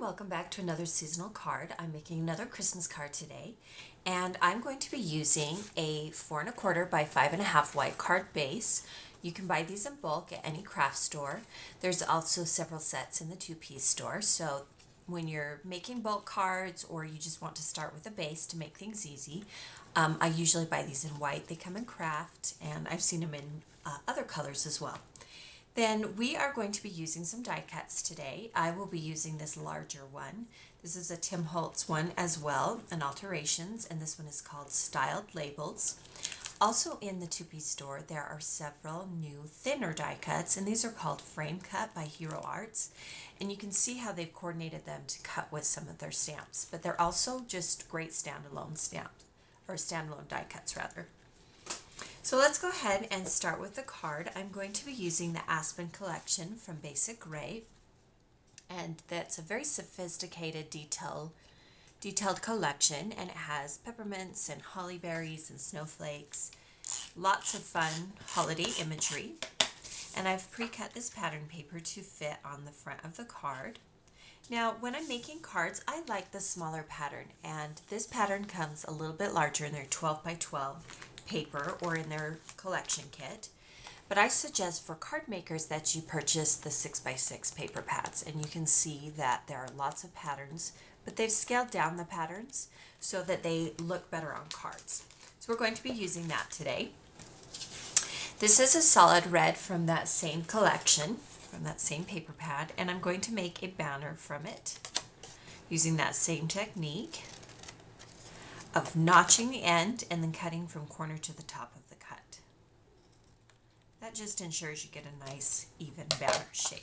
welcome back to another seasonal card. I'm making another Christmas card today, and I'm going to be using a 4 1/4 by 5 1/2 white card base. You can buy these in bulk at any craft store. There's also several sets in the two-piece store, so when you're making bulk cards or you just want to start with a base to make things easy, I usually buy these in white. They come in craft, and I've seen them in other colors as well. Then we are going to be using some die cuts today. I will be using this larger one. This is a Tim Holtz one as well, an alterations, and this one is called Styled Labels. Also in the two-piece store, there are several new thinner die cuts, and these are called Frame Cut by Hero Arts. And you can see how they've coordinated them to cut with some of their stamps, but they're also just great standalone stamps, or standalone die cuts rather. So let's go ahead and start with the card. I'm going to be using the Aspen collection from Basic Gray, and that's a very sophisticated detailed collection, and it has peppermints and holly berries and snowflakes, lots of fun holiday imagery. And I've pre-cut this pattern paper to fit on the front of the card. Now, when I'm making cards, I like the smaller pattern, and this pattern comes a little bit larger in their 12 by 12 paper or in their collection kit. But I suggest for card makers that you purchase the 6 by 6 paper pads, and you can see that there are lots of patterns, but they've scaled down the patterns so that they look better on cards. So we're going to be using that today. This is a solid red from that same collection, from that same paper pad, and I'm going to make a banner from it using that same technique of notching the end and then cutting from corner to the top of the cut. That just ensures you get a nice even banner shape.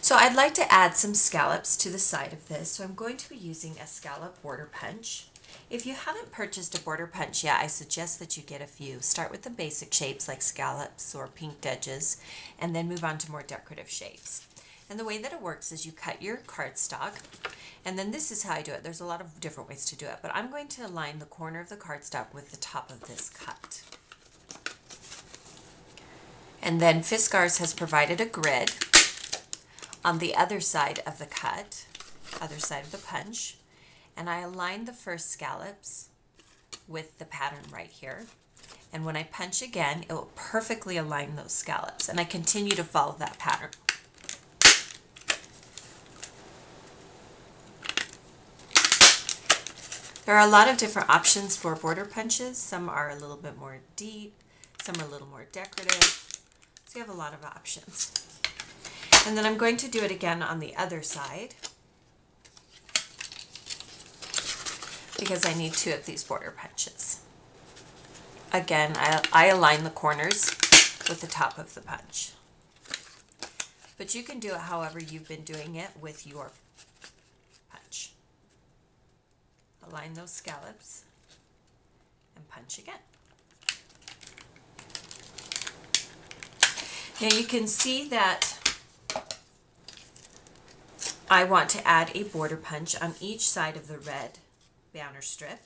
So I'd like to add some scallops to the side of this, so I'm going to be using a scallop border punch. If you haven't purchased a border punch yet, I suggest that you get a few. Start with the basic shapes like scallops or pinked edges, and then move on to more decorative shapes. And the way that it works is you cut your cardstock, and then this is how I do it. There's a lot of different ways to do it, but I'm going to align the corner of the cardstock with the top of this cut. And then Fiskars has provided a grid on the other side of the cut, other side of the punch, and I align the first scallops with the pattern right here. And when I punch again, it will perfectly align those scallops, and I continue to follow that pattern. There are a lot of different options for border punches. Some are a little bit more deep, some are a little more decorative. So you have a lot of options. And then I'm going to do it again on the other side because I need 2 of these border punches. Again, I align the corners with the top of the punch. But you can do it however you've been doing it with your punch. Align those scallops and punch again. Now you can see that I want to add a border punch on each side of the red banner strip,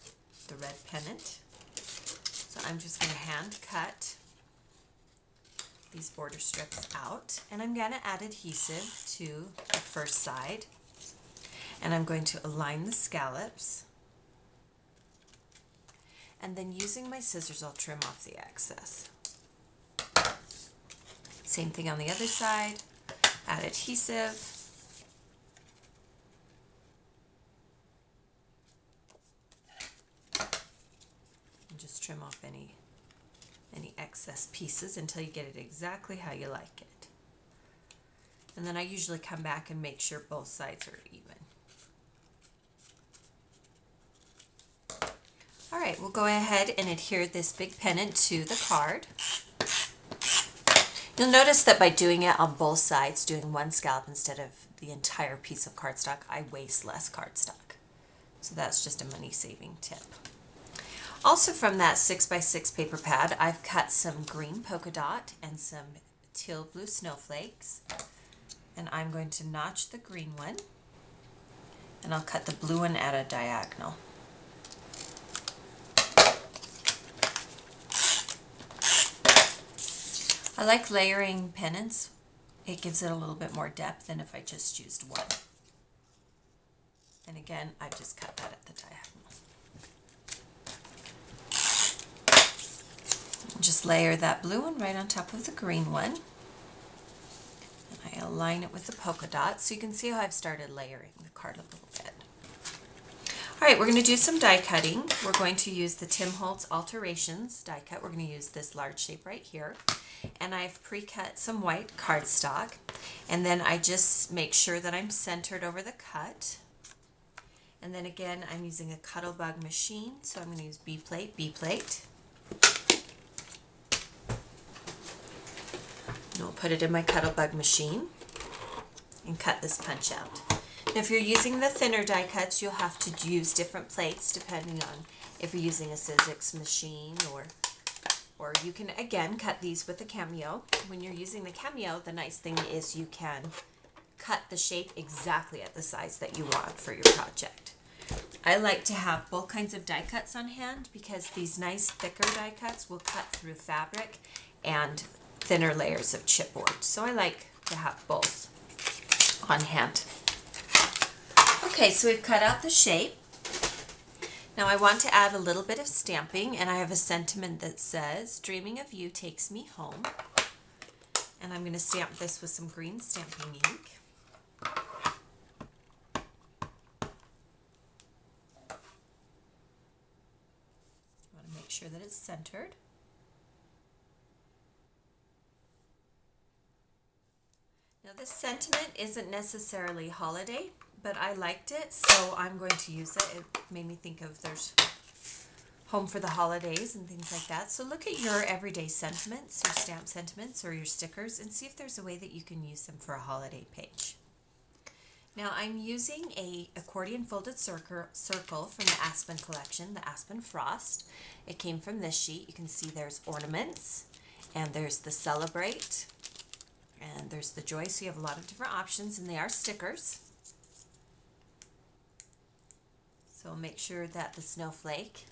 the red pennant. So I'm just going to hand cut these border strips out, and I'm going to add adhesive to the first side, and I'm going to align the scallops. And then using my scissors, I'll trim off the excess. Same thing on the other side, add adhesive. And just trim off any excess pieces until you get it exactly how you like it. And then I usually come back and make sure both sides are even. All right, we'll go ahead and adhere this big pennant to the card. You'll notice that by doing it on both sides, doing one scallop instead of the entire piece of cardstock, I waste less cardstock. So that's just a money-saving tip. Also from that 6 by 6 paper pad, I've cut some green polka dot and some teal blue snowflakes. And I'm going to notch the green one, and I'll cut the blue one at a diagonal. I like layering pennants it gives it a little bit more depth than if I just used one. And again, I've just cut that at the diagonal. Just layer that blue one right on top of the green one. And I align it with the polka dots so you can see how I've started layering the card a little bit. All right, we're going to do some die cutting. We're going to use the Tim Holtz Alterations die cut. We're going to use this large shape right here. And I've pre-cut some white cardstock. And then I just make sure that I'm centered over the cut. And then again, I'm using a Cuttlebug machine, so I'm going to use B-plate, B-plate. And I'll put it in my Cuttlebug machine and cut this punch out. Now, if you're using the thinner die cuts, you'll have to use different plates depending on if you're using a Sizzix machine or you can, again, cut these with a Cameo. When you're using the Cameo, the nice thing is you can cut the shape exactly at the size that you want for your project. I like to have both kinds of die cuts on hand because these nice thicker die cuts will cut through fabric and thinner layers of chipboard. So I like to have both on hand. Okay, so we've cut out the shape. Now I want to add a little bit of stamping, and I have a sentiment that says, "Dreaming of you takes me home." And I'm going to stamp this with some green stamping ink. I want to make sure that it's centered. Now this sentiment isn't necessarily holiday, but I liked it, so I'm going to use it. It made me think of there's home for the holidays and things like that. So look at your everyday sentiments, your stamp sentiments, or your stickers, and see if there's a way that you can use them for a holiday page. Now I'm using a accordion folded circle from the Aspen collection, the Aspen Frost. It came from this sheet. You can see there's ornaments, and there's the Celebrate, and there's the Joy, so you have a lot of different options, and they are stickers. So make sure that the snowflake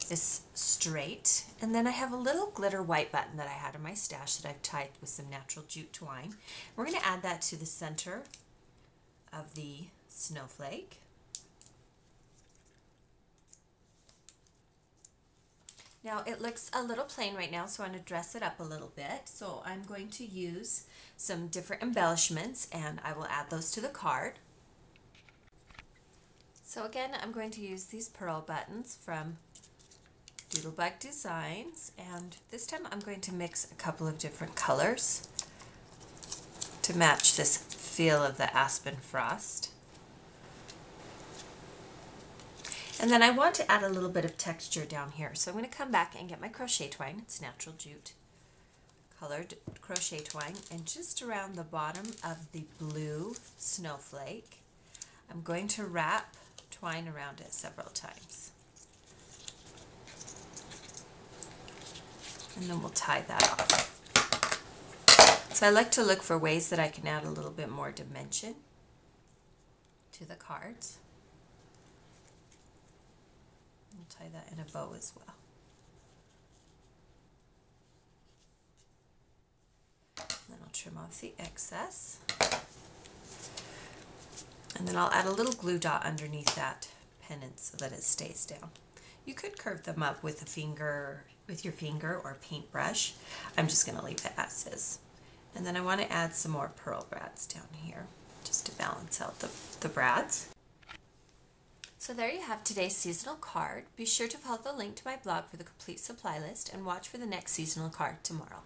is straight. And then I have a little glitter white button that I had in my stash that I've tied with some natural jute twine. We're going to add that to the center of the snowflake. Now it looks a little plain right now, so I'm going to dress it up a little bit. So I'm going to use some different embellishments, and I will add those to the card. So again, I'm going to use these pearl buttons from Doodlebug Designs, and this time I'm going to mix a couple of different colors to match this feel of the Aspen Frost. And then I want to add a little bit of texture down here, so I'm going to come back and get my crochet twine. It's natural jute colored crochet twine, and just around the bottom of the blue snowflake, I'm going to wrap twine around it several times. And then we'll tie that off. So I like to look for ways that I can add a little bit more dimension to the cards. We'll tie that in a bow as well. Then I'll trim off the excess. And then I'll add a little glue dot underneath that pennant so that it stays down. You could curve them up with your finger or paintbrush. I'm just going to leave it as is. And then I want to add some more pearl brads down here just to balance out the brads. So there you have today's seasonal card. Be sure to follow the link to my blog for the complete supply list and watch for the next seasonal card tomorrow.